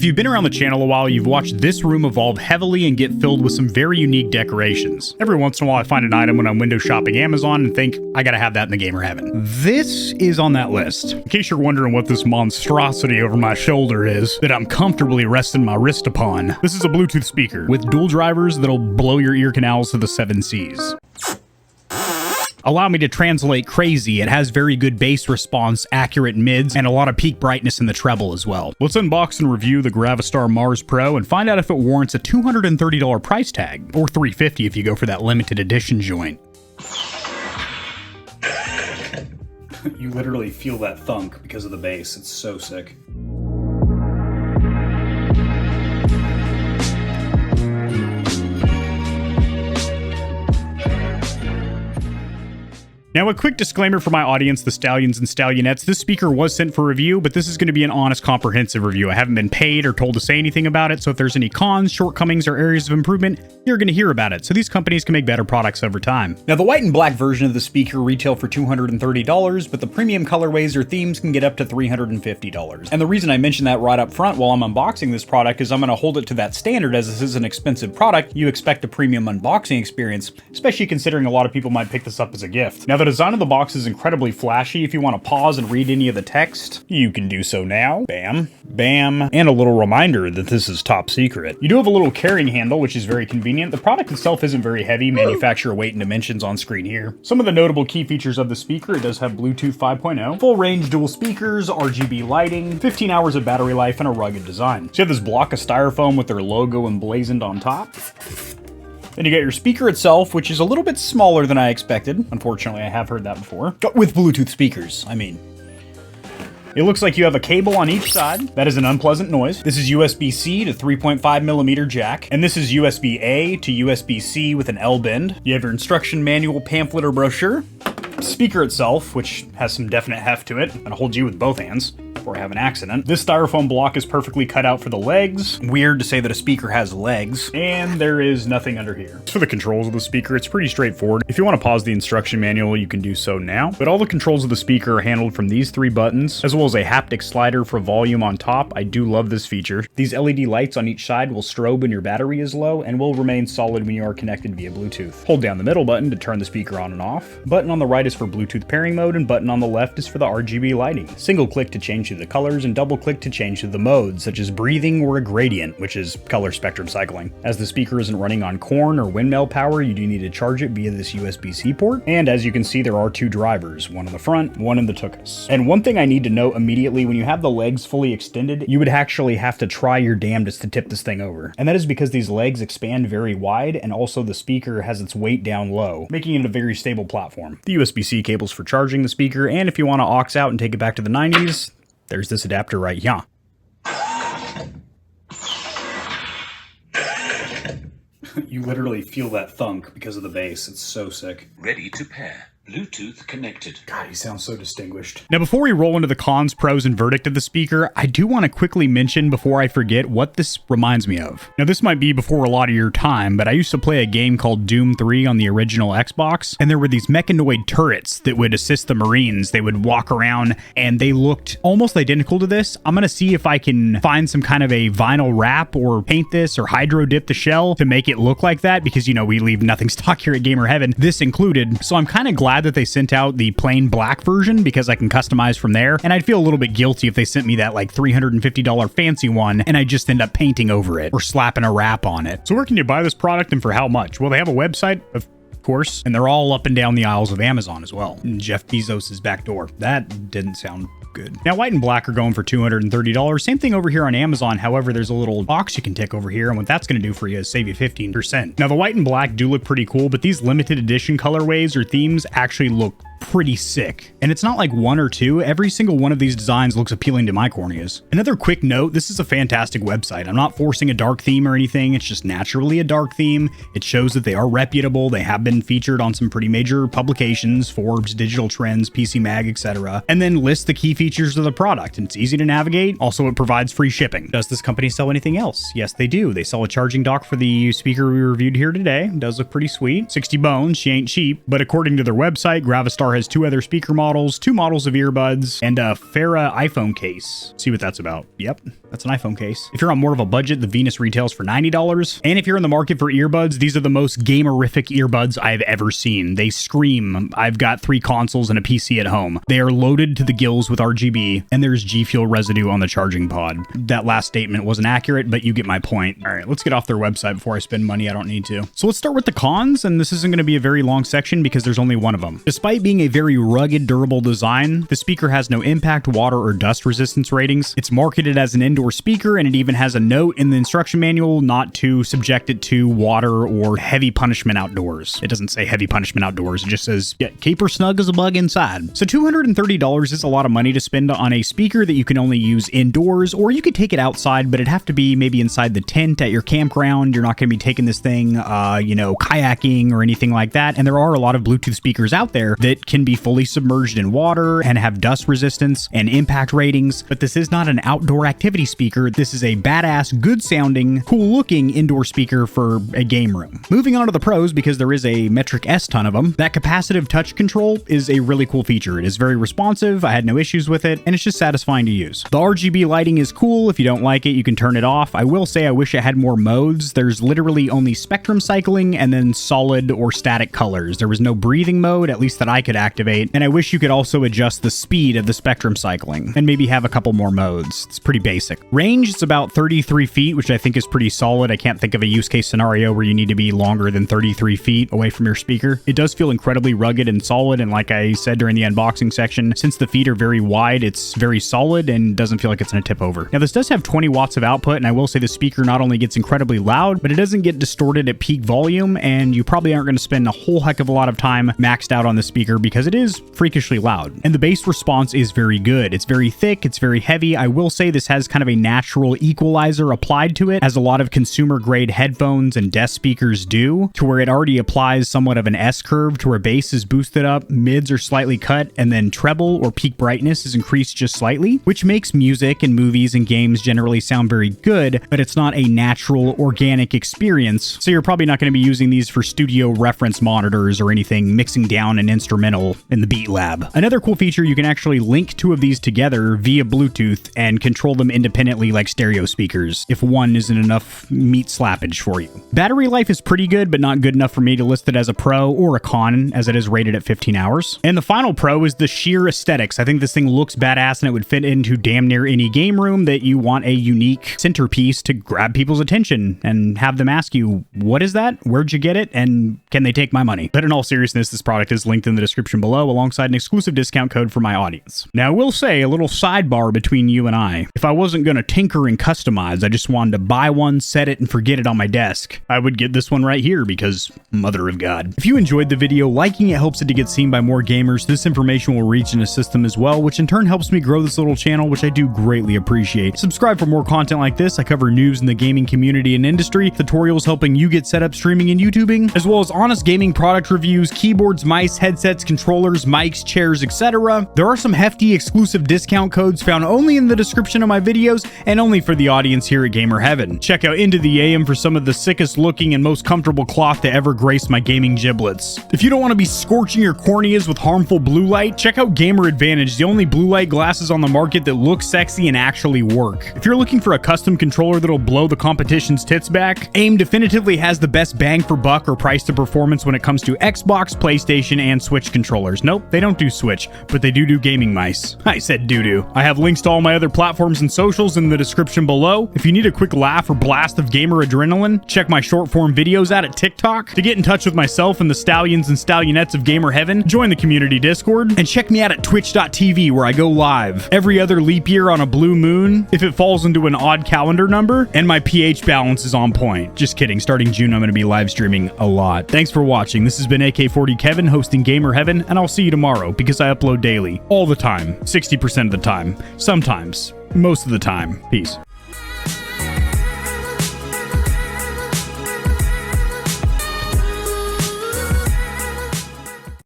If you've been around the channel a while, you've watched this room evolve heavily and get filled with some very unique decorations. Every once in a while I find an item when I'm window shopping Amazon and think, I gotta have that in the gamer heaven. This is on that list. In case you're wondering what this monstrosity over my shoulder is that I'm comfortably resting my wrist upon, this is a Bluetooth speaker with dual drivers that'll blow your ear canals to the 7 Cs. Allow me to translate crazy. It has very good bass response, accurate mids, and a lot of peak brightness in the treble as well. Let's unbox and review the GravaStar Mars Pro and find out if it warrants a $230 price tag, or $350 if you go for that limited edition joint. You literally feel that thunk because of the bass. It's so sick. Now, a quick disclaimer for my audience, the Stallions and Stallionettes. This speaker was sent for review, but this is going to be an honest, comprehensive review. I haven't been paid or told to say anything about it, so if there's any cons, shortcomings, or areas of improvement, you're going to hear about it, so these companies can make better products over time. Now, the white and black version of the speaker retail for $230, but the premium colorways or themes can get up to $350. And the reason I mention that right up front while I'm unboxing this product is I'm going to hold it to that standard, as this is an expensive product. You expect a premium unboxing experience, especially considering a lot of people might pick this up as a gift. Now, the design of the box is incredibly flashy. If you want to pause and read any of the text, you can do so now. Bam, bam, and a little reminder that this is top secret. You do have a little carrying handle, which is very convenient. The product itself isn't very heavy. Manufacturer weight and dimensions on screen here. Some of the notable key features of the speaker: it does have Bluetooth 5.0, full range dual speakers, RGB lighting, 15 hours of battery life, and a rugged design. So you have this block of styrofoam with their logo emblazoned on top. Then you get your speaker itself, which is a little bit smaller than I expected. Unfortunately, I have heard that before. With Bluetooth speakers, I mean. It looks like you have a cable on each side. That is an unpleasant noise. This is USB-C to 3.5mm jack. And this is USB-A to USB-C with an L bend. You have your instruction manual, pamphlet, or brochure. Speaker itself, which has some definite heft to it, and holds you with both hands before I have an accident. This styrofoam block is perfectly cut out for the legs. Weird to say that a speaker has legs. And there is nothing under here. For the controls of the speaker, it's pretty straightforward. If you want to pause the instruction manual, you can do so now. But all the controls of the speaker are handled from these 3 buttons, as well as a haptic slider for volume on top. I do love this feature. These LED lights on each side will strobe when your battery is low and will remain solid when you are connected via Bluetooth. Hold down the middle button to turn the speaker on and off. Button on the right is for Bluetooth pairing mode, and button on the left is for the RGB lighting. Single click to change to the colors, and double click to change to the modes, such as breathing or a gradient, which is color spectrum cycling. As the speaker isn't running on corn or windmill power, you do need to charge it via this USB-C port. And as you can see, there are 2 drivers, one in the front, one in the tuchus. And one thing I need to note immediately: when you have the legs fully extended, you would actually have to try your damnedest to tip this thing over. And that is because these legs expand very wide, and also the speaker has its weight down low, making it a very stable platform. The USB-C cables for charging the speaker, and if you want to aux out and take it back to the 90s, there's this adapter right here. You literally feel that thunk because of the bass. It's so sick. Ready to pair. Bluetooth connected. God, he sounds so distinguished. Now, before we roll into the cons, pros, and verdict of the speaker, I do want to quickly mention, before I forget, what this reminds me of. Now, this might be before a lot of your time, but I used to play a game called Doom 3 on the original Xbox, and there were these mechanoid turrets that would assist the Marines. They would walk around, and they looked almost identical to this. I'm going to see if I can find some kind of a vinyl wrap or paint this or hydro dip the shell to make it look like that, because, you know, we leave nothing stock here at Gamer Heaven, this included. So I'm kind of glad that they sent out the plain black version, because I can customize from there, and I'd feel a little bit guilty if they sent me that like $350 fancy one and I just end up painting over it or slapping a wrap on it. So where can you buy this product and for how much? Well, they have a website, of course, and they're all up and down the aisles of Amazon as well. And Jeff Bezos's back door. That didn't sound good. Now, white and black are going for $230. Same thing over here on Amazon. However, there's a little box you can tick over here, and what that's going to do for you is save you 15%. Now, the white and black do look pretty cool, but these limited edition colorways or themes actually look pretty sick. And it's not like 1 or 2. Every single one of these designs looks appealing to my corneas. Another quick note, this is a fantastic website. I'm not forcing a dark theme or anything. It's just naturally a dark theme. It shows that they are reputable. They have been featured on some pretty major publications, Forbes, Digital Trends, PC Mag, etc. And then list the key features of the product. And it's easy to navigate. Also, it provides free shipping. Does this company sell anything else? Yes, they do. They sell a charging dock for the speaker we reviewed here today. It does look pretty sweet. 60 bones, she ain't cheap. But according to their website, GravaStar car has 2 other speaker models, 2 models of earbuds, and a Farah iPhone case. See what that's about. Yep, that's an iPhone case. If you're on more of a budget, the Venus retails for $90. And if you're in the market for earbuds, these are the most gamerific earbuds I've ever seen. They scream. I've got 3 consoles and a PC at home. They are loaded to the gills with RGB, and there's G Fuel residue on the charging pod. That last statement wasn't accurate, but you get my point. All right, let's get off their website before I spend money I don't need to. So let's start with the cons, and this isn't going to be a very long section because there's only one of them. Despite being a very rugged, durable design, the speaker has no impact, water, or dust resistance ratings. It's marketed as an indoor speaker, and it even has a note in the instruction manual not to subject it to water or heavy punishment outdoors. It doesn't say heavy punishment outdoors. It just says, yeah, keep her snug as a bug inside. So $230 is a lot of money to spend on a speaker that you can only use indoors, or you could take it outside, but it'd have to be maybe inside the tent at your campground. You're not going to be taking this thing, kayaking or anything like that. And there are a lot of Bluetooth speakers out there that can be fully submerged in water and have dust resistance and impact ratings, but this is not an outdoor activity speaker. This is a badass, good sounding, cool looking indoor speaker for a game room. Moving on to the pros, because there is a metric S ton of them, that capacitive touch control is a really cool feature. It is very responsive. I had no issues with it, and it's just satisfying to use. The RGB lighting is cool. If you don't like it, you can turn it off. I will say I wish it had more modes. There's literally only spectrum cycling and then solid or static colors. There was no breathing mode, at least that I could activate, and I wish you could also adjust the speed of the spectrum cycling and maybe have a couple more modes. It's pretty basic. Range, it's about 33 feet, which I think is pretty solid. I can't think of a use case scenario where you need to be longer than 33 feet away from your speaker. It does feel incredibly rugged and solid, and like I said during the unboxing section, since the feet are very wide, it's very solid and doesn't feel like it's going to tip over. Now, this does have 20 watts of output, and I will say the speaker not only gets incredibly loud, but it doesn't get distorted at peak volume, and you probably aren't going to spend a whole heck of a lot of time maxed out on the speaker because it is freakishly loud. And the bass response is very good. It's very thick, it's very heavy. I will say this has kind of a natural equalizer applied to it, as a lot of consumer grade headphones and desk speakers do, to where it already applies somewhat of an S curve to where bass is boosted up, mids are slightly cut, and then treble or peak brightness is increased just slightly, which makes music and movies and games generally sound very good, but it's not a natural, organic experience. So you're probably not going to be using these for studio reference monitors or anything, mixing down an instrumental in the Beat Lab. Another cool feature, you can actually link 2 of these together via Bluetooth and control them independently like stereo speakers, if one isn't enough meat slappage for you. Battery life is pretty good, but not good enough for me to list it as a pro or a con, as it is rated at 15 hours. And the final pro is the sheer aesthetics. I think this thing looks badass, and it would fit into damn near any game room that you want a unique centerpiece to grab people's attention and have them ask you, what is that? Where'd you get it? And can they take my money? But in all seriousness, this product is linked in the description below alongside an exclusive discount code for my audience. Now, I will say a little sidebar between you and I. If I wasn't going to tinker and customize, I just wanted to buy one, set it, and forget it on my desk, I would get this one right here because mother of God. If you enjoyed the video, liking it helps it to get seen by more gamers. This information will reach and assist them as well, which in turn helps me grow this little channel, which I do greatly appreciate. Subscribe for more content like this. I cover news in the gaming community and industry, tutorials helping you get set up streaming and YouTubing, as well as honest gaming product reviews, keyboards, mice, headsets, controllers, mics, chairs, etc. There are some hefty exclusive discount codes found only in the description of my videos and only for the audience here at Gamer Heaven. Check out Into the AM for some of the sickest looking and most comfortable cloth to ever grace my gaming giblets. If you don't want to be scorching your corneas with harmful blue light, check out Gamer Advantage, the only blue light glasses on the market that look sexy and actually work. If you're looking for a custom controller that'll blow the competition's tits back, AIM definitively has the best bang for buck or price to performance when it comes to Xbox, PlayStation, and Switch controllers. Nope, they don't do Switch, but they do gaming mice. I said doo-doo. I have links to all my other platforms and socials in the description below. If you need a quick laugh or blast of gamer adrenaline, check my short form videos out at TikTok. To get in touch with myself and the Stallions and Stallionettes of Gamer Heaven, join the community Discord, and check me out at twitch.tv where I go live every other leap year on a blue moon if it falls into an odd calendar number, and my pH balance is on point. Just kidding, starting June I'm going to be live streaming a lot. Thanks for watching. This has been AK40 Kevin hosting Gamer Heaven, and I'll see you tomorrow because I upload daily, all the time, 60% of the time, sometimes, most of the time. Peace.